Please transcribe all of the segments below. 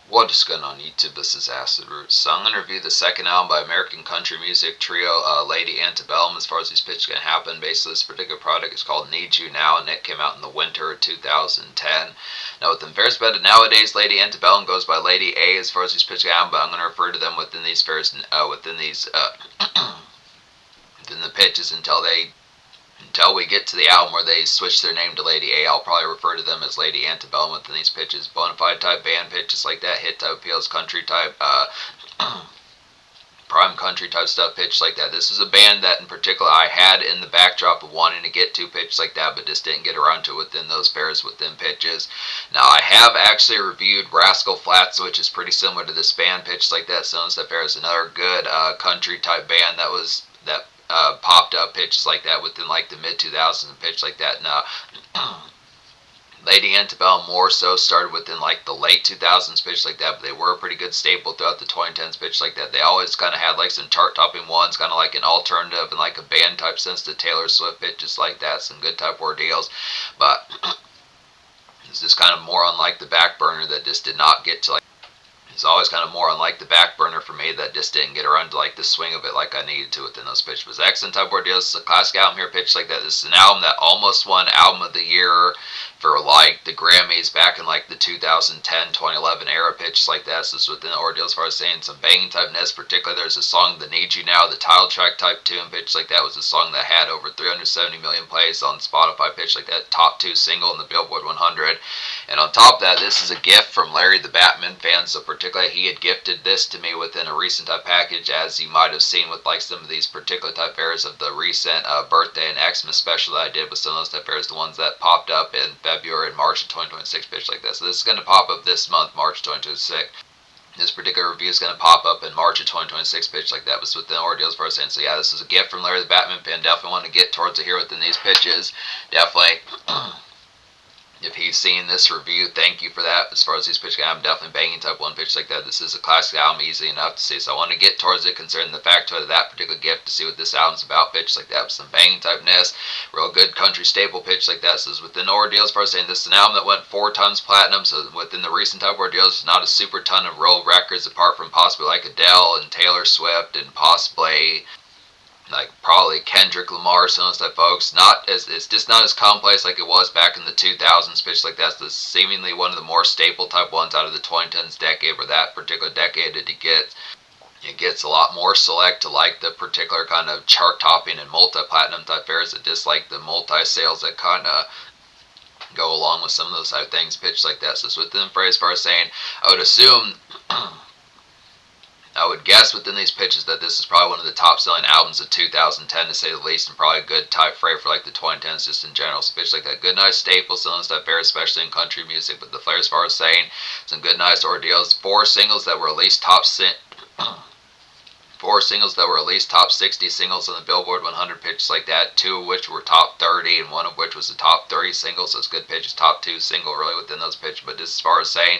What is going on YouTube? This is Acid Roots. So I'm going to review the second album by American country music trio Lady Antebellum. As far as these pitches can happen, basically this particular product is called Need You Now, and it came out in the winter of 2010. Now within various better nowadays, Lady Antebellum goes by Lady A as far as these pitches can happen, but I'm going to refer to them within these within the pitches until we get to the album where they switch their name to Lady A. I'll probably refer to them as Lady Antebellum within these pitches. Bonafide type band pitches like that, hit type appeals, country type, prime country type stuff, pitch like that. This is a band that in particular I had in the backdrop of wanting to get to pitch like that, but just didn't get around to within those pairs within pitches. Now I have actually reviewed Rascal Flatts, which is pretty similar to this band, pitch like that. So that there is another good country type band that popped up pitches like that within like the mid 2000s and pitch like that. Now Lady Antebellum more so started within like the late 2000s pitch like that, but they were a pretty good staple throughout the 2010s pitch like that. They always kind of had like some chart topping ones, kind of like an alternative and like a band type sense to Taylor Swift pitches like that, some good type ordeals, but it's just kind of more on like the back burner that just did not get to like. It's always kind of more on like the back burner for me that just didn't get around to like the swing of it like I needed to within those pitches. But excellent type ordeals. It's a classic album here, pitched like that. This is an album that almost won Album of the Year for like the Grammys back in like the 2010-2011 era, pitches like that. So it's within the ordeal as far as saying some banging typeness. Particularly there's a song that Need You Now, the title track type tune, pitch like that was a song that had over 370 million plays on Spotify, pitch like that, top 2 single in the Billboard 100. And on top of that, this is a gift from Larry the Batman fan. So particularly he had gifted this to me within a recent type package, as you might have seen with like some of these particular type fairs of the recent birthday and Xmas special that I did with some of those type fairs, the ones that popped up in February and March of 2026, pitch like that. So this is going to pop up this month, March 2026. This particular review is going to pop up in March of 2026, pitch like that, was within ordeals for us. So yeah, this is a gift from Larry the Batman fan. Definitely want to get towards it here within these pitches. Definitely. If he's seen this review, thank you for that. As far as these pitches, I'm definitely banging type 1 pitch like that. This is a classic album, easy enough to see. So I want to get towards it concerning the fact of that particular gift to see what this album's about, pitch like that. With some banging typeness, real good country staple pitch like that. So it's within the ordeals for us saying this is an album that went 4 times platinum. So within the recent type ordeals, not a super ton of roll records apart from possibly like Adele and Taylor Swift and possibly like probably Kendrick Lamar, some of those type folks. It's just not as complex like it was back in the 2000s, pitch like that's the seemingly one of the more staple type ones out of the 2010s decade, where that particular decade it gets a lot more select to like the particular kind of chart topping and multi-platinum type fairs that just like the multi-sales that kind of go along with some of those type things, pitch like that. So it's within the phrase as far as saying, I would assume I would guess within these pitches that this is probably one of the top selling albums of 2010 to say the least, and probably a good type freight for like the 2010s just in general. So pitch like that, good nice staple selling stuff there, especially in country music. But the flair as far as saying some good nice ordeals, 4 singles that were at least top 60 singles on the Billboard 100, pitches like that, 2 of which were top 30 and 1 of which was the top 30 singles. So it's good pitches, top 2 single really within those pitches. But just as far as saying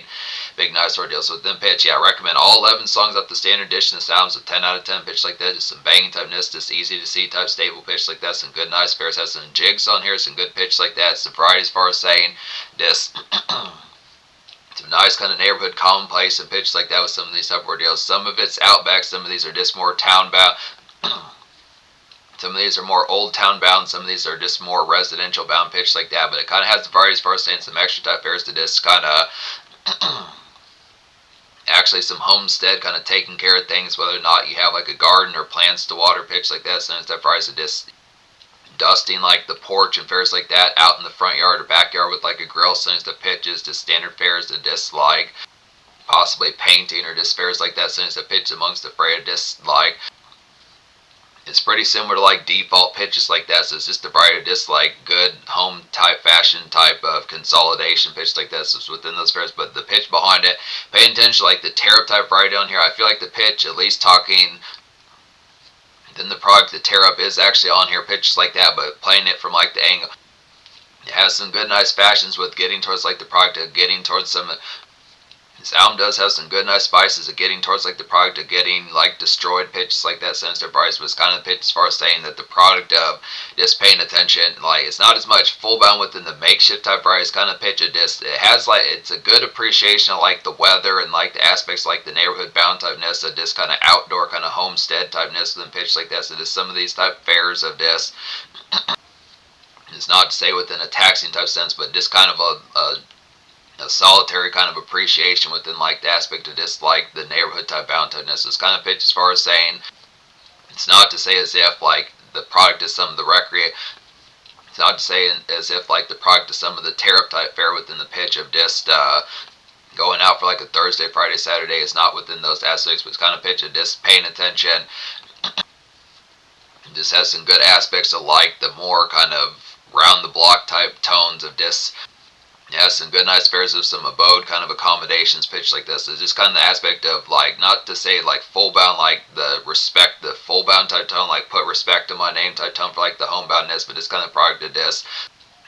big nice ordeals within pitch, yeah, I recommend all 11 songs up the standard edition. This album's a 10 out of 10 pitch like that. Just some banging typeness, just easy to see type stable pitch like that. Some good nice pairs, has some jigs on here, some good pitch like that. Some variety as far as saying this. Some nice kind of neighborhood commonplace and pitch like that with some of these type of ordeals. Some of it's outback, some of these are just more town bound. Some of these are more old town bound, some of these are just more residential bound pitch like that. But it kind of has the variety as far as saying some extra type fairs to just kind of actually some homestead kind of taking care of things, whether or not you have like a garden or plants to water, pitch like that. Sometimes that variety of just dusting like the porch and fairs like that out in the front yard or backyard with like a grill, since the pitches to standard fairs to just like possibly painting or just fairs like that, since the pitch amongst the fray of just like it's pretty similar to like default pitches like that. So it's just a variety of just like good home type fashion type of consolidation pitch like that. So it's within those fairs, but the pitch behind it, paying attention to like the tear up type variety on here. I feel like the pitch, at least talking then the product, the tear up is actually on here, pitches like that, but playing it from like the angle. It has some good nice fashions with getting towards like the product, getting towards some This album does have some good, nice spices of getting towards like the product of getting like destroyed pitches like that sinister price, but it's kind of pitch as far as saying that the product of just paying attention, like it's not as much full bound within the makeshift type variety. It's kind of pitch of just it has like it's a good appreciation of like the weather and like the aspects like the neighborhood bound typeness of this kind of outdoor kind of homestead typeness within pitch like that. So just some of these type fairs of this. It's not to say within a taxing type sense, but just kind of a solitary kind of appreciation within like the aspect of this like the neighborhood type bountiness. It's kind of pitched as far as saying it's not to say as if like the product is some of the recreate. It's not to say as if like the product is some of the tariff type fare within the pitch of just going out for like a Thursday, Friday, Saturday. It's not within those aspects, but it's kind of pitch of just paying attention. It just has some good aspects of like the more kind of round the block type tones of this. Yeah, some good nice fares of some abode kind of accommodations pitched like this. It's just kind of the aspect of like not to say like full bound like the full bound type tone, like put respect to my name type tone for like the homeboundness, but it's kind of product of this.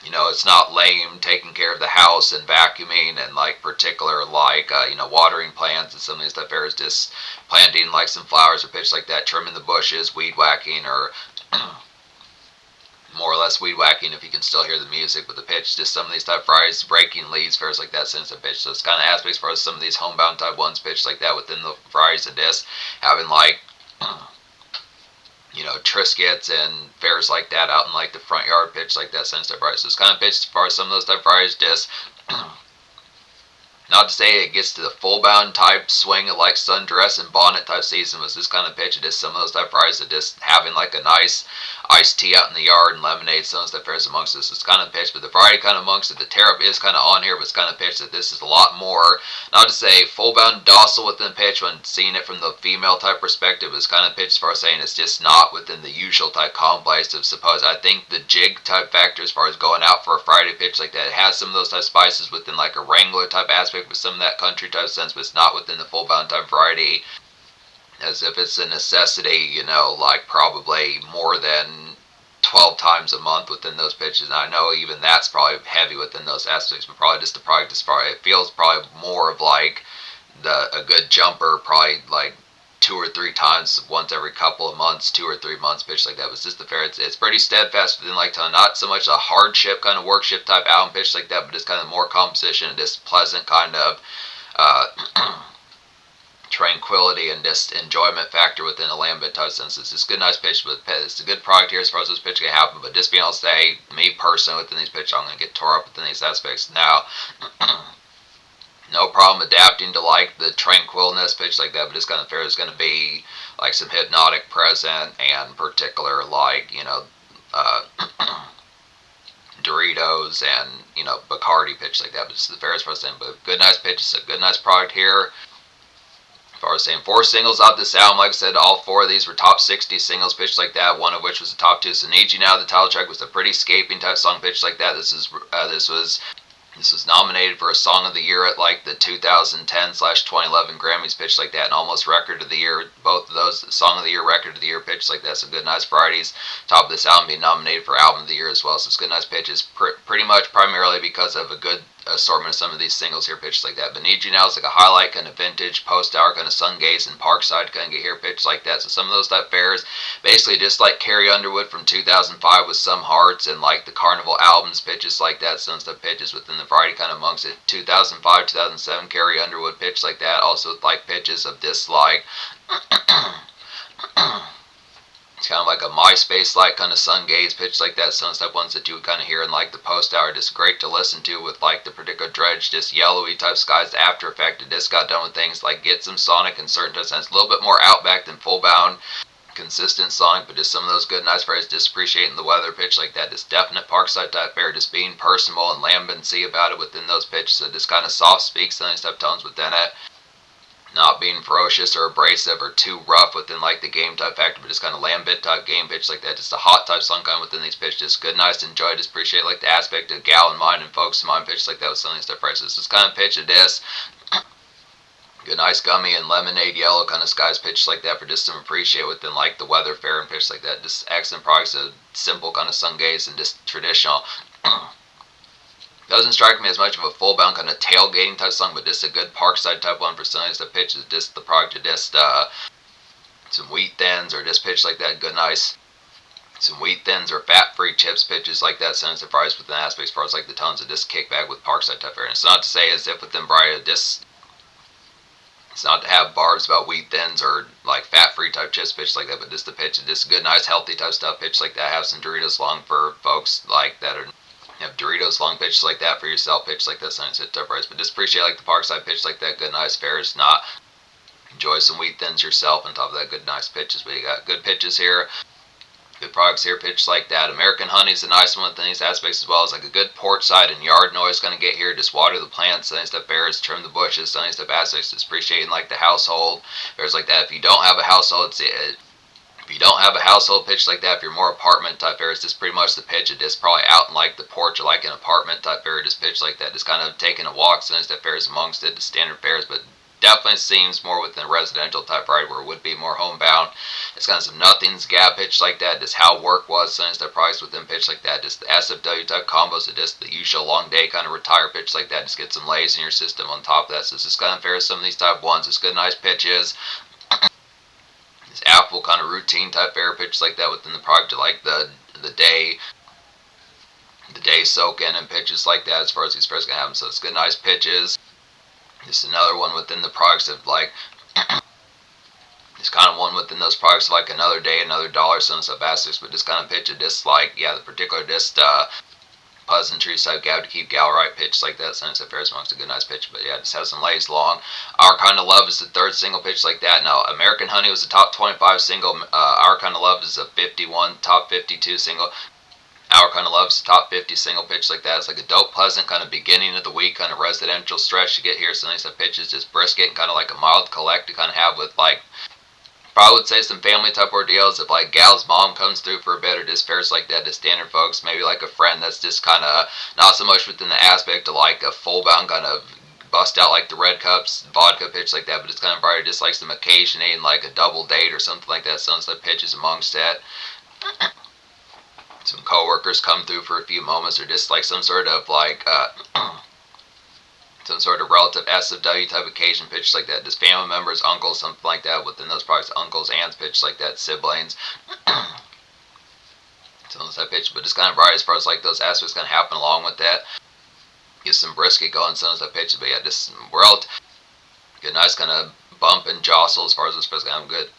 It's not lame taking care of the house and vacuuming and like particular like watering plants and some of these type areas, just planting like some flowers or pitch like that, trimming the bushes, weed whacking or more or less weed whacking if you can still hear the music, but the pitch, just some of these type fries, breaking leads, fairs like that since the pitch. So it's kind of aspects for some of these homebound type ones pitched like that within the fries of this, having like Triscuits and fairs like that out in like the front yard pitch like that since type fries. So it's kind of pitched as far as some of those type fries, just not to say it gets to the full bound type swing of like sundress and bonnet type season, was this kind of pitch. It is some of those type fries that just having like a nice iced tea out in the yard and lemonade, some of those type fairs amongst this. It's kind of pitch, but the variety kind of amongst it. The tariff is kind of on here, but it's kind of pitch that this is a lot more, not to say full bound docile within pitch when seeing it from the female type perspective, is kind of pitch as far as saying it's just not within the usual type complex of suppose. I think the jig type factor as far as going out for a Friday pitch like that, it has some of those type spices within like a Wrangler type aspect with some of that country type sense, but it's not within the full bound type variety as if it's a necessity, like probably more than 12 times a month within those pitches. And I know even that's probably heavy within those aspects, but probably just the product is probably, it feels probably more of like a good jumper, probably like 2 or 3 times once every couple of months, 2 or 3 months pitch like that. But it's just the fair. It's pretty steadfast within like not so much a hardship kind of workship type album pitch like that, but it's kind of more composition and this pleasant kind of uh, tranquility and just enjoyment factor within a lambent type sense. It's just good, nice pitch, but it's a good product here as far as this pitch can happen. But just being able to say, me personally within these pitches, I'm going to get tore up within these aspects. Now, no problem adapting to like the tranquilness pitch like that, but it's kind of fair. There's going to be like some hypnotic present and particular like uh, Doritos and Bacardi pitch like that. But it's the fairest for us. But good, nice pitch. It's a good, nice product here. As far as saying 4 singles off this album, like I said, all 4 of these were top 60 singles pitched like that. One of which was the top 2. So Need You Now, the title track, was a pretty scaping type song pitched like that. This was nominated for a Song of the Year at like the 2010/2011 Grammys pitched like that, and almost Record of the Year. Both of those, Song of the Year, Record of the Year pitched like that. So good, nice varieties. Top of this album being nominated for Album of the Year as well. So it's good, nice pitches. Pretty much primarily because of a good assortment of some of these singles here pitched like that. But Need You Now is like a highlight kind of vintage post-hour kind of sun gaze and Parkside kind of get here pitched like that. So some of those type fairs basically just like Carrie Underwood from 2005 with Some Hearts and like the Carnival albums pitches like that. Some stuff pitches within the variety kind of amongst it. 2005, 2007 Carrie Underwood pitch like that. Also with like pitches of this like it's kind of like a MySpace-like kind of sun gaze pitch like that. Some type ones that you would kind of hear in like the post hour. Just great to listen to with like the particular dredge, just yellowy type skies. The after effect, it just got done with things like get some sonic and certain sense. A little bit more outback than full bound. Consistent sonic, but just some of those good, nice phrases, just appreciating the weather pitch like that. Just definite Parkside type fare, just being personal and lambency about it within those pitches. So just kind of soft speaks, some type tones within it. Not being ferocious or abrasive or too rough within like the game type factor, but just kind of lambent type game pitch like that. Just a hot type song kind of within these pitches. Just good, nice to enjoy. Just appreciate like the aspect of gal in mind and folks in mind pitch like that with some of these type phrases. This kind of pitch of this. Good, nice gummy and lemonade yellow kind of skies pitch like that for just some appreciate within like the weather fair and pitch like that. Just excellent products, a simple kind of sun gaze and just traditional Doesn't strike me as much of a full bound kind of tailgating type song, but just a good parkside type one for somebody that pitches just the product of just some wheat thins or just pitch like that. Good, nice. Some wheat thins or fat-free chips pitches like that sends the fries within aspects as far as like the tones of disc kickback with parkside type area. It's not to say as if within variety of disc, it's not to have barbs about wheat thins or like fat-free type chips pitch like that, but just the pitch and just good, nice, healthy type stuff pitch like that. Have some Doritos long for folks like that are have Doritos long pitches like that for yourself, pitch like this, and it's hit tough rice. But just appreciate like the parkside pitch like that, good, nice, fair. It's not enjoy some wheat thins yourself on top of that, good, nice pitches. But you got good pitches here. Good products here, pitched like that. American honey is a nice one within these aspects as well as like a good porch side and yard noise kind of get here. Just water the plants, any stuff bears, trim the bushes, any stuff aspects. Just appreciating like the household. There's like that. If you don't have a household, if you don't have a household pitch like that, if you're more apartment type area, it's just pretty much the pitch. It is probably out in like the porch or like an apartment type area, just pitch like that. Just kind of taking a walk, so that fares amongst it, the standard fares, but definitely seems more within a residential type ride where it would be more homebound. It's kind of some nothings gap pitch like that, just how work was since their price within pitch like that, just the SFW type combos, so just the usual long day kind of retire pitch like that, just get some lays in your system on top of that. So it's just kind of fair some of these type ones. It's good, nice pitches. This apple kind of routine type fair pitch like that within the product, like the day soak in and pitches like that as far as these fares gonna have them. So it's good, nice pitches. Just another one within the products of like it's kind of one within those products of like another day, another dollar, some stuff aspects, but just kind of pitch it just like the particular just pleasantries type gal to keep gal right pitch like that. Since it fares amongst a good nice pitch, but just has some lays long. Our Kind of Love is the third single pitch like that. Now American Honey was the top 25 single. Our Kind of Love is a 51 top 52 single. Our Kind of Love's top 50 single pitch like that. It's like a dope, pleasant kind of beginning of the week kind of residential stretch to get here. So nice pitches, just brisket and kind of like a mild collect to kind of have with like, probably would say some family type ordeals if like gal's mom comes through for a bit or just fares like that to standard folks. Maybe like a friend that's just kind of not so much within the aspect of like a full bound kind of bust out like the red cups vodka pitch like that, but it's kind of probably just like some occasioning like a double date or something like that. Some stuff pitches amongst that. Some coworkers come through for a few moments or just like some sort of like some sort of relative SFW type occasion pitch like that. Just family members, uncles, something like that within those products. Uncles, aunts pitch like that, siblings. Some of that pitch, but it's kind of right as far as like those aspects kind of happen along with that. Get some brisket going, some of that pitch, but just world good, nice kind of bump and jostle as far as this supposed to have good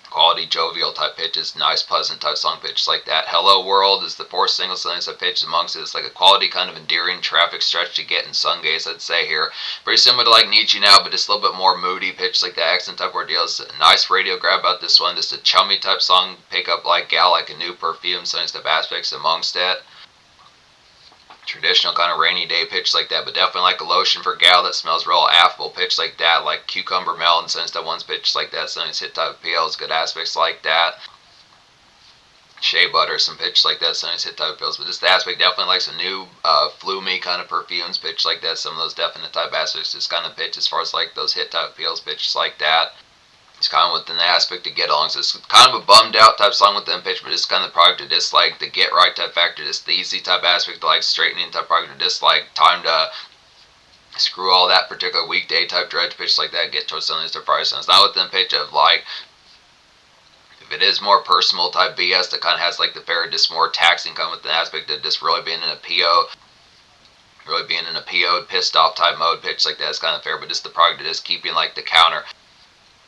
quality jovial type pitches, nice pleasant type song pitches like that. Hello World is the fourth single, so nice type pitch amongst it. It's like a quality kind of endearing traffic stretch to get in sun gaze, I'd say here. Very similar to like Need You Now, but just a little bit more moody pitch like that, accent type ordeals. Nice radio grab about this one, just a chummy type song, pick up like gal like a new perfume, so nice type aspects amongst it. Traditional kind of rainy day pitch like that, but definitely like a lotion for gal that smells real affable pitch like that, like cucumber melon sense that one's pitch like that, so nice hit type appeals, good aspects like that. Shea butter, some pitch like that, so nice hit type appeals, but this aspect definitely like some new flumy kind of perfumes pitch like that, some of those definite type aspects, just kind of pitch as far as like those hit type appeals pitches like that. It's kind of within the aspect to get along. So it's kind of a bummed out type song within pitch, but it's kind of the product of just like the get right type factor, just the easy type aspect, like straightening type product, of just like time to screw all that particular weekday type dredge pitch like that, get towards something that's price. And it's not within pitch of like, if it is more personal type BS that kind of has like the fair, just more taxing kind of with the aspect of just really being in a PO. Really being in a PO'd, pissed off type mode pitch like that is kind of fair, but just the product of just keeping like the counter.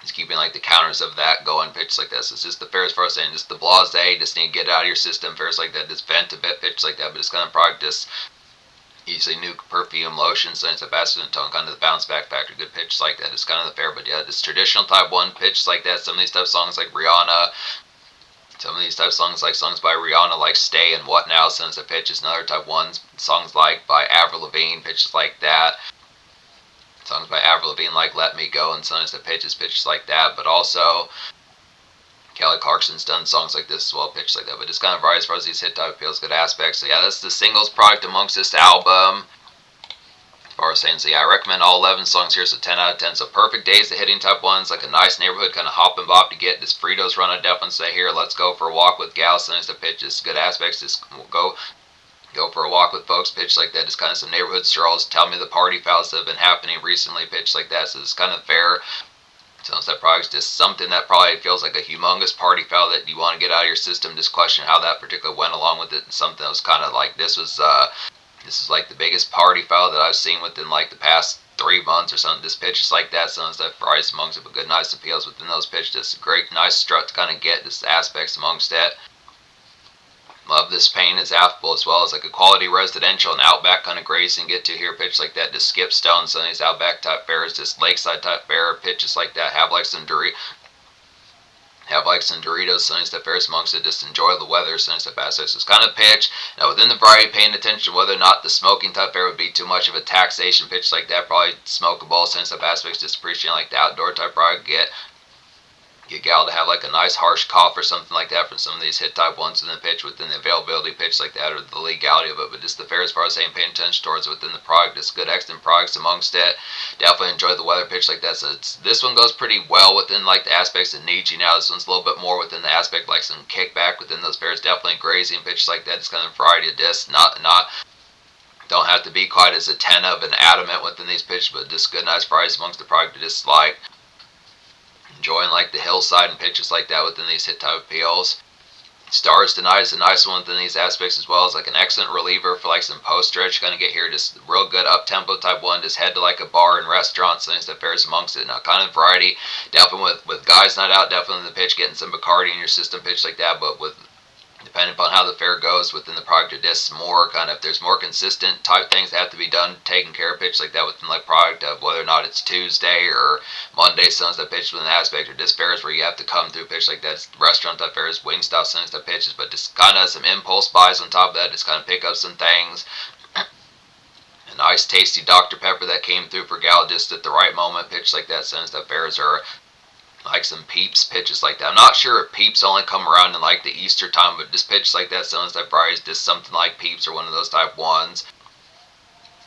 Just keeping like the counters of that going pitch like this. It's just the fair as far as saying just the blase, just need to get it out of your system, fares like that, just vent a bit pitch like that, but it's kind of product just usually new perfume, lotion, sense of acid tone, kind of the bounce back factor, good pitch like that. It's kind of the fair, but this traditional type one pitch like that. Some of these type songs like Rihanna, some of these type songs like songs by Rihanna like Stay and What Now, sense of pitches, another type ones, songs like by Avril Lavigne, pitches like that. Songs by Avril Lavigne like Let Me Go and songs that pitches like that, but also Kelly Clarkson's done songs like this as well, pitched like that, but it's kind of right as far as these hit type appeals, good aspects. So that's the singles product amongst this album. As far as saying, so I recommend all 11 songs here, so 10 out of 10. So perfect days, the hitting type ones, like a nice neighborhood kind of hop and bop to get this Fritos run. I definitely say here, let's go for a walk with gals, songs that pitches, good aspects, just go go for a walk with folks, pitch like that. Just kind of some neighborhood strolls. Tell me the party fouls that have been happening recently, pitch like that. So it's kind of fair. So that probably is just something that probably feels like a humongous party foul that you want to get out of your system. Just question how that particular went along with it, and something that was kind of like this is like the biggest party foul that I've seen within like the past 3 months or something. This pitch is like that. Some stuff fries amongst it, but good, nice appeals within those pitches. Just a great, nice strut to kind of get this aspects amongst it. Love this paint is affable as well as like a quality residential and outback kind of grazing get to here. Pitch like that, just skip stones on these outback type fares, just lakeside type fare pitches like that. Have like some Doritos, sunny stuff fares amongst it. Just enjoy the weather, sunny stuff aspects. It's kind of pitch. Now within the variety, paying attention to whether or not the smoking type fare would be too much of a taxation pitch like that. Probably smokable, sunny stuff aspects. Just appreciating like the outdoor type product get gal to have like a nice harsh cough or something like that from some of these hit type ones in the pitch within the availability pitch like that or the legality of it, but just the fair as far as saying paying attention towards within the product. Just good excellent products amongst it. Definitely enjoy the weather pitch like that. So this one goes pretty well within like the aspects that need you now. This one's a little bit more within the aspect like some kickback within those pairs. Definitely grazing pitch like that. It's kind of a variety of discs. Not don't have to be quite as attentive and adamant within these pitches, but just good nice varieties amongst the product. Just like enjoying like the hillside and pitches like that within these hit type appeals. Stars Tonight is a nice one within these aspects as well as like an excellent reliever for like some post stretch. Gonna get here just real good up tempo type one. Just head to like a bar and restaurants, things that fares amongst it. Now kind of variety, definitely with guys not out, definitely in the pitch, getting some Bacardi in your system pitch like that. But with depending upon how the fair goes within the product or discs, more kind of if there's more consistent type things that have to be done, taken care of pitch like that within like product of whether or not it's Tuesday or Monday, sounds that pitch within the aspect or disc fairs where you have to come through pitch like that. It's restaurant type fairs, wing style sounds that pitches, but just kind of some impulse buys on top of that, just kind of pick up some things. A nice tasty Dr. Pepper that came through for gal just at the right moment, pitch like that. Sounds that fairs are like some Peeps pitches like that. I'm not sure if Peeps only come around in like the Easter time, but just pitches like that, sounds type fries, just something like Peeps or one of those type ones.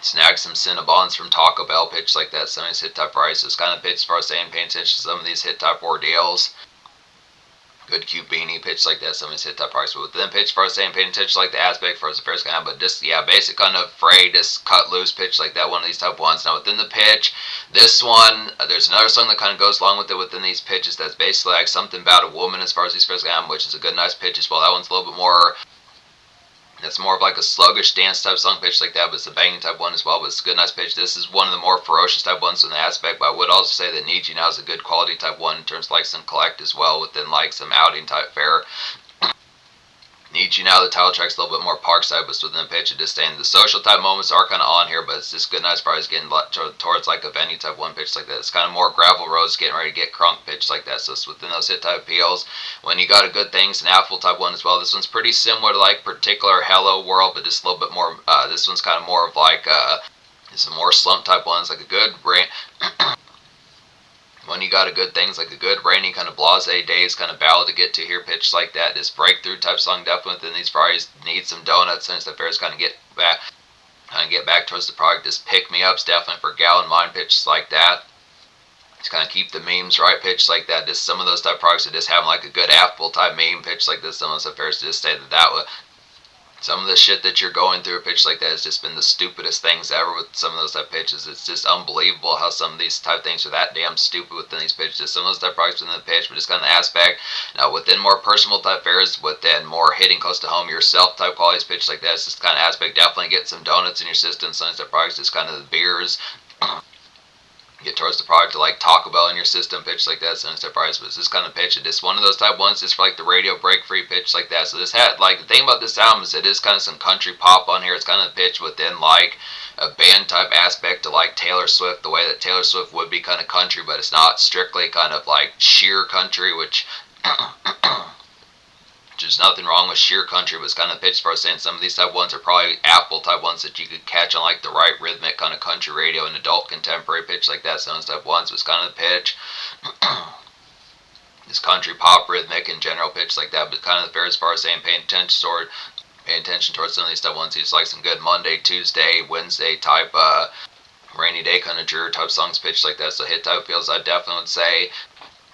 Snag some Cinnabons from Taco Bell, pitch like that, some of these hit type fries. So it's kind of pitch as far as saying paying attention to some of these hit type ordeals. Good cute beanie pitch like that, some of these hit type price. But within pitch for saying paying attention like the aspect for the first kind of, but just basic kind of fray, just cut loose pitch like that, one of these type ones. Now within the pitch, this one, there's another song that kind of goes along with it within these pitches that's basically like something about a woman as far as these first kind, which is a good nice pitch as well. That one's a little bit more. It's more of like a sluggish dance type song pitch like that, but it's a banging type one as well, but it's a good nice pitch. This is one of the more ferocious type ones in the aspect, but I would also say that Need You Now is a good quality type one in terms of like some collect as well within like some outing type fare. Need You Now, the title track's a little bit more parkside, but within the pitch it just staying. The social type moments are kind of on here, but it's just good nice probably getting towards like a venue type one pitch like that. It's kind of more gravel roads getting ready to get crunk pitch like that, so it's within those hit type appeals. When you got a good things, an apple type one as well. This one's pretty similar to like particular Hello World, but just a little bit more, this one's kind of more of like, some more slump type ones, like a good rain. When you got a good things like a good rainy kind of blase days kind of ballad to get to here pitch like that, this breakthrough type song definitely within these varieties. Need some donuts since the fairs kind of get back towards the product. This pick me ups definitely for gallon mind pitches like that. Just kind of keep the memes right pitch like that. Just some of those type products that just have like a good affable type meme pitch like this. Some of those affairs to just say that would. Some of the shit that you're going through a pitch like that has just been the stupidest things ever with some of those type pitches. It's just unbelievable how some of these type things are that damn stupid within these pitches. Some of those type products within the pitch, but just kind of the aspect. Now within more personal type fares, within more hitting close to home yourself type qualities pitch like that, it's just kind of aspect. Definitely get some donuts in your system. Some of these type products, just kind of the beers. Get towards the product to like Taco Bell in your system pitch like that, so price, but it's this kind of pitch. It is one of those type ones just for like the radio break free pitch like that. So this had like the thing about this album is it is kind of some country pop on here. It's kind of pitched within like a band type aspect to like Taylor Swift, the way that Taylor Swift would be kind of country, but it's not strictly kind of like sheer country, which there's nothing wrong with sheer country, but it's kind of pitched for us saying some of these type ones are probably Apple type ones that you could catch on like the right rhythmic kind of country radio and adult contemporary pitch like that. Some of those type ones was kind of the pitch. This country pop rhythmic in general pitch like that, but kind of the fair as far as saying paying attention towards some of these type ones. He's like some good Monday, Tuesday, Wednesday type rainy day kind of drear type songs pitch like that. So hit type feels I definitely would say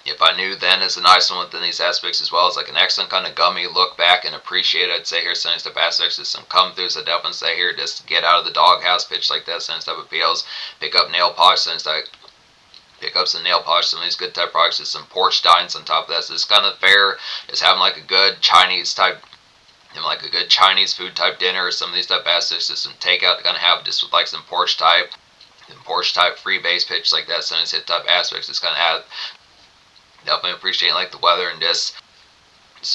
If I knew then is a nice one within these aspects as well as like an excellent kind of gummy look back and appreciate. I'd say here some type aspects is some come throughs. I definitely say here just get out of the doghouse pitch like that. Some type of appeals. Pick up nail polish. Some type pick up some nail polish. Some of these good type products. Is some porch dines on top of that. So this kind of fair is having like a good Chinese type. Like a good Chinese food type dinner or some of these type aspects. Just some takeout to kind of have just with like some porch type free base pitch like that. Some of these hit type aspects. Just kind of have definitely appreciate like the weather and just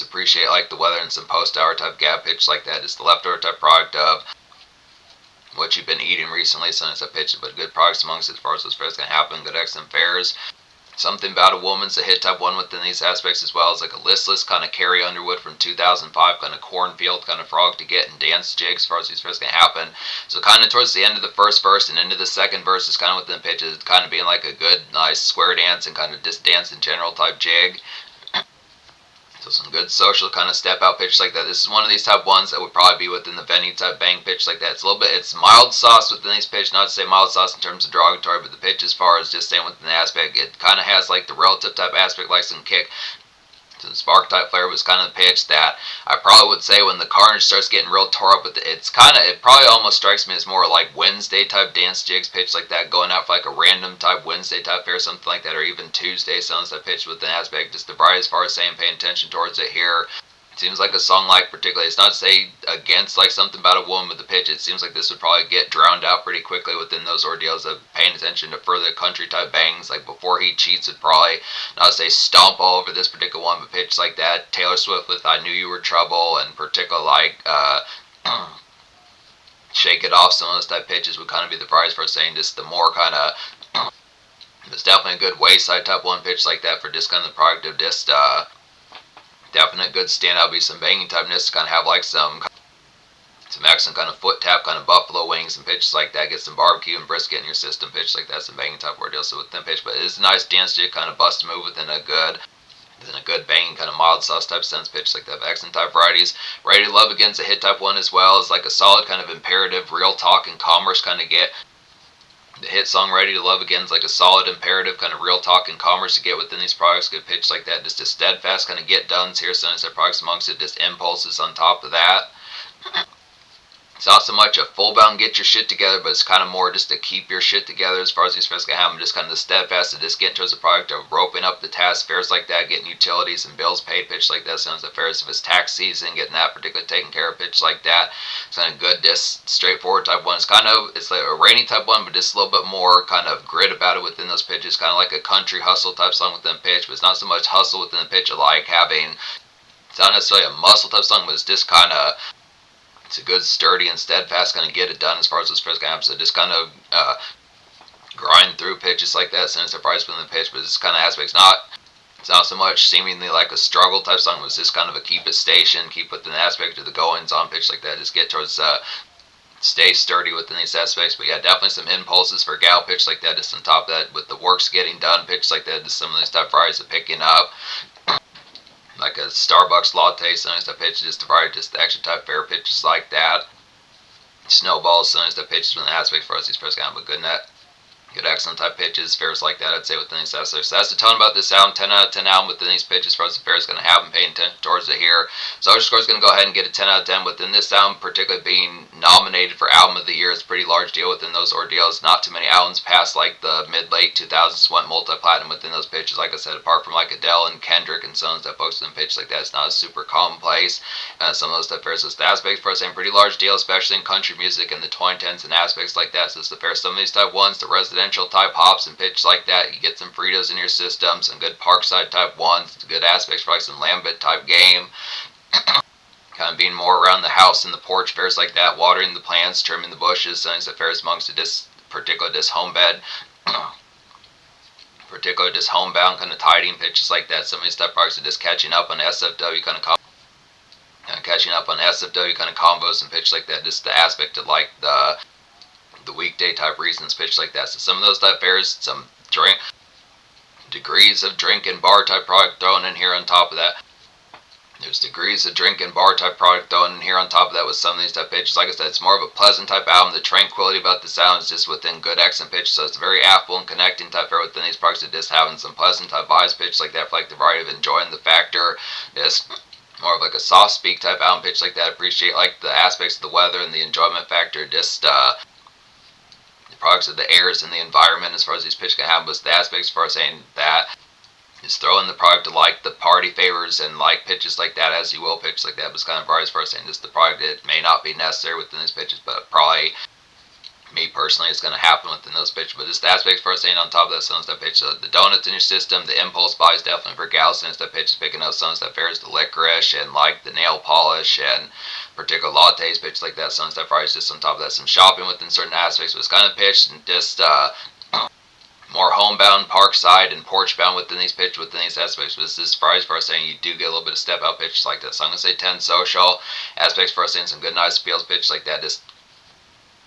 appreciate like the weather and some post hour type gap pitch like that. Just the leftover type product of what you've been eating recently. So it's a pitch, but good products amongst as far as those fairs can happen. Good excellent fairs. Something about a woman's a hit type one within these aspects as well as like a listless kind of Carrie Underwood from 2005 kind of cornfield kind of frog to get and dance jigs as far as these fairs can happen. So kind of towards the end of the first verse and into the second verse is kind of within pitches kind of being like a good nice square dance and kind of just dance in general type jig. So some good social kind of step out pitch like that. This is one of these type ones that would probably be within the venue type bang pitch like that. It's a little bit, it's mild sauce within these pitch. Not to say mild sauce in terms of derogatory, but the pitch as far as just staying within the aspect, it kind of has like the relative type aspect, like some kick. So the spark type flavor was kind of the pitch that I probably would say when the carnage starts getting real tore up with it probably almost strikes me as more like Wednesday type dance jigs pitch like that, going out for like a random type Wednesday type fair, something like that, or even Tuesday sounds that pitch with an aspect, just the variety as far as saying paying attention towards it here. Seems like a song like particularly, it's not to say against like something about a woman with the pitch, it seems like this would probably get drowned out pretty quickly within those ordeals of paying attention to further country type bangs. Like Before He Cheats would probably, not to say stomp all over this particular one, but pitch like that. Taylor Swift with I Knew You Were Trouble, and particular like Shake It Off, some of those type pitches would kind of be the prize for saying just the more kind of, it's definitely a good wayside type one pitch like that for just kind of the product of just definite good standout, be some banging typeness to kind of have like some excellent kind of foot tap, kind of buffalo wings and pitches like that. Get some barbecue and brisket in your system, pitch like that, some banging type ordeal. So with them pitch, but it is a nice dance to kind of bust a move within a good banging kind of mild sauce type sense pitch like that. Excellent type varieties. Ready to Love Again's a hit type one as well as like a solid kind of imperative real talk and commerce kind of get. The hit song Ready to Love Again is like a solid imperative kind of real talk and commerce to get within these products. Good pitch like that. Just a steadfast kind of get done's here. Some of their products amongst it, just impulses on top of that. It's not so much a full bound get your shit together, but it's kind of more just to keep your shit together as far as these fairs can happen. Just kind of the steadfast to just get towards the product of roping up the task. Fairs like that, getting utilities and bills paid, pitch like that. Sounds the fairs if it's tax season, getting that particular taken care of, pitch like that. It's kind of good, just straightforward type one. It's like a rainy type one, but just a little bit more kind of grit about it within those pitches. Kind of like a country hustle type song within pitch, but it's not so much hustle within the pitch of like having, it's not necessarily a muscle type song, but it's just kind of, it's a good sturdy and steadfast kind of get it done as far as those first games. So just kind of grind through pitches like that. Since they're probably within the pitch, but it's kind of aspects it's not so much seemingly like a struggle type song. It's just kind of a keep it station, keep within the aspect of the goings on pitch like that. Just get towards stay sturdy within these aspects. But yeah, definitely some impulses for gal pitch like that. Just on top of that, with the works getting done pitch like that. Just some of these type varieties of picking up. Like a Starbucks latte, some of that pitch, just to variety, just the action type fair pitches like that. Snowballs, some of that pitches from the aspect for us, these press kind of a good net. Good excellent type pitches, fairs like that, I'd say within these aspects. So that's the tone about this album, 10 out of 10 album within these pitches for us. The fair is going to have them paying attention towards it here. So our score is going to go ahead and get a 10 out of 10 within this album, particularly being nominated for album of the year. It's a pretty large deal within those ordeals. Not too many albums past like the mid-late 2000s went multi-platinum within those pitches. Like I said, apart from like Adele and Kendrick and Sons that folks in pitch like that, it's not a super commonplace. Some of those type fairs, so it's the aspects for us, a pretty large deal, especially in country music and the 2010s and aspects like that. So it's the fair. Some of these type ones, the residential type hops and pitch like that, you get some Fritos in your system, some good Parkside type ones, good aspects for like some Lambit type game. Kind of being more around the house and the porch fairs like that, watering the plants, trimming the bushes, things that fairs amongst this particular this home bed. Particular just homebound kind of tidying pitches like that. Some of these type products are just catching up on SFW kind of combos and pitch like that. Just the aspect of like the weekday type reasons pitch like that. So some of those type fairs, some degrees of drink and bar type product thrown in here on top of that. There's degrees of drinking bar type product thrown in here on top of that with some of these type pitches. Like I said, it's more of a pleasant type album. The tranquility about the sound is just within good accent pitch, so it's very affable and connecting type fare within these products. It just having some pleasant type vibes pitch like that for like the variety of enjoying the factor. Just more of like a soft speak type album pitch like that. Appreciate like the aspects of the weather and the enjoyment factor. Just the products of the airs and the environment as far as these pitch can have, but the aspects as far as saying that is throwing the product to like the party favors and like pitches like that as you will pitch like that, but it's kind of as far as saying just the product, it may not be necessary within these pitches, but probably me personally it's going to happen within those pitches. But just the aspects for saying on top of that some stuff pitch, so the donuts in your system, the impulse buys definitely for gals and stuff pitches picking up some stuff fares, the licorice and like the nail polish and particular lattes pitch like that, some stuff fries just on top of that, some shopping within certain aspects, but it's kind of pitched and just more homebound, parkside, and porch bound within these pitches within these aspects. But this is as far as saying you do get a little bit of step out pitches like that. So I'm gonna say 10 social aspects for us saying some good nice appeals pitches like that. Just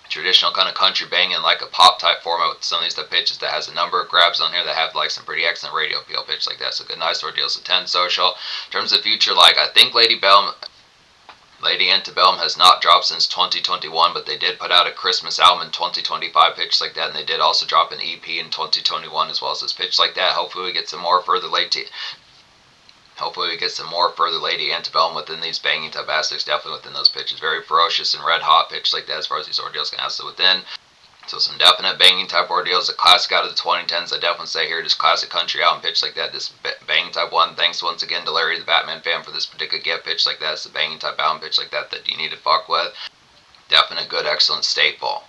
traditional kind of country banging like a pop type format with some of these type pitches that has a number of grabs on here that have like some pretty excellent radio appeal pitch like that. So good nice sort of deals. So 10 social. In terms of future, like I think Lady Antebellum has not dropped since 2021, but they did put out a Christmas album in 2025 pitch like that, and they did also drop an EP in 2021 as well as this pitch like that. Hopefully we get some more further Lady Antebellum within these banging type aspects, definitely within those pitches. Very ferocious and red hot pitch like that as far as these ordeals can have. So within so some definite banging type ordeals. A classic out of the 2010s, I definitely say here, just classic country album pitch like that. This banging type one. Thanks once again to Larry the Batman fan for this particular gift pitch like that. It's a banging type album pitch like that that you need to fuck with. Definite good, excellent staple.